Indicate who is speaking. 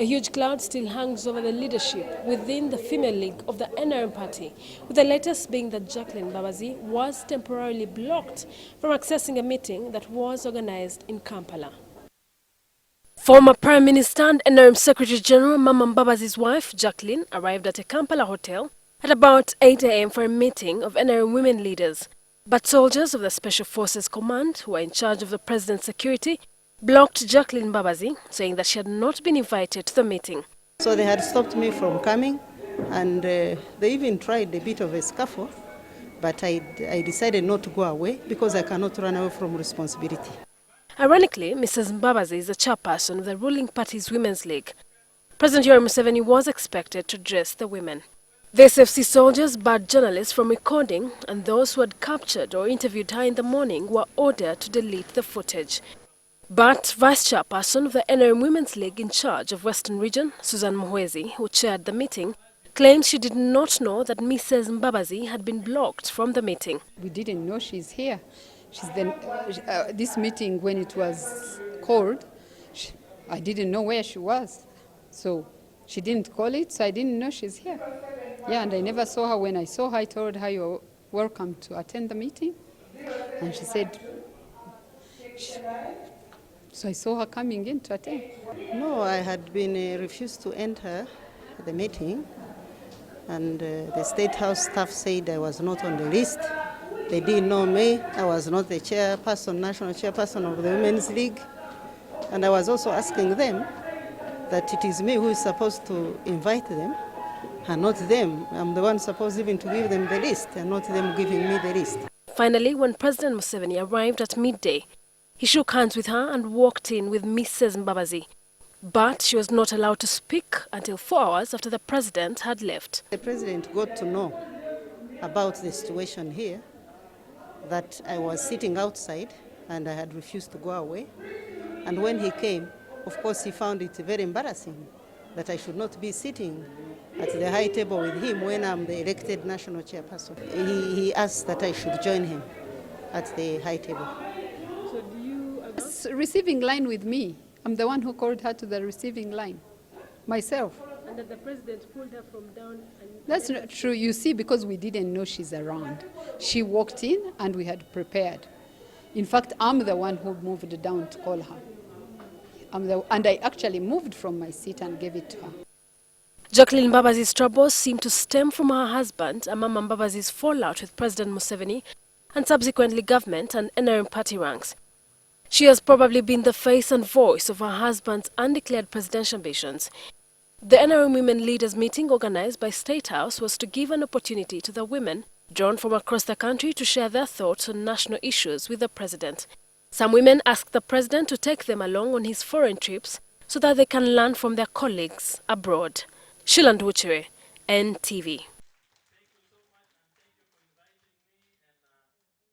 Speaker 1: A huge cloud still hangs over the leadership within the female league of the NRM party, with the latest being that Jacqueline Mbabazi was temporarily blocked from accessing a meeting that was organized in Kampala. Former Prime Minister and NRM Secretary General Mama Mbabazi's wife, Jacqueline, arrived at a Kampala hotel at about 8 a.m. for a meeting of NRM women leaders. But soldiers of the Special Forces Command, who are in charge of the president's security, blocked Jacqueline Mbabazi, saying that she had not been invited to the meeting.
Speaker 2: So they had stopped me from coming, and they even tried a bit of a scuffle, but I decided not to go away because I cannot run away from responsibility.
Speaker 1: Ironically, Mrs. Mbabazi is the chairperson of the ruling party's Women's League. President Yoweri Museveni was expected to address the women. The SFC soldiers barred journalists from recording, and those who had captured or interviewed her in the morning were ordered to delete the footage. But Vice Chairperson of the NRM Women's League in charge of Western Region, Susan Muhwezi, who chaired the meeting, claims she did not know that Mrs. Mbabazi had been blocked from the meeting.
Speaker 3: We didn't know she's here. This meeting, when it was called, I didn't know where she was. So she didn't call it, so I didn't know she's here. Yeah, and I never saw her. When I saw her, I told her, "You're welcome to attend the meeting." And she said, so I saw her coming in to attend.
Speaker 2: No, I had been refused to enter the meeting, and the State House staff said I was not on the list. They didn't know me. I was not the chairperson, national chairperson of the Women's League. And I was also asking them that it is me who is supposed to invite them, and not them. I'm the one supposed even to give them the list, and not them giving me the list.
Speaker 1: Finally, when President Museveni arrived at midday, he shook hands with her and walked in with Mrs. Mbabazi. But she was not allowed to speak until 4 hours after the president had left.
Speaker 2: The president got to know about the situation here, that I was sitting outside and I had refused to go away. And when he came, of course, he found it very embarrassing that I should not be sitting at the high table with him when I'm the elected national chairperson. He asked that I should join him at the high table.
Speaker 3: So do you receiving line with me? I'm the one who called her to the receiving line, myself.
Speaker 1: And that the president pulled her from down.
Speaker 3: That's not true, you see, because we didn't know she's around. She walked in and we had prepared. In fact, I'm the one who moved down to call her. And I actually moved from my seat and gave it to her.
Speaker 1: Jacqueline Mbabazi's troubles seem to stem from her husband, Mama Mbabazi's fallout with President Museveni, and subsequently government and NRM party ranks. She has probably been the face and voice of her husband's undeclared presidential ambitions. The NRM Women Leaders meeting organized by State House was to give an opportunity to the women drawn from across the country to share their thoughts on national issues with the president. Some women asked the president to take them along on his foreign trips so that they can learn from their colleagues abroad. Shiland Wuchere, NTV.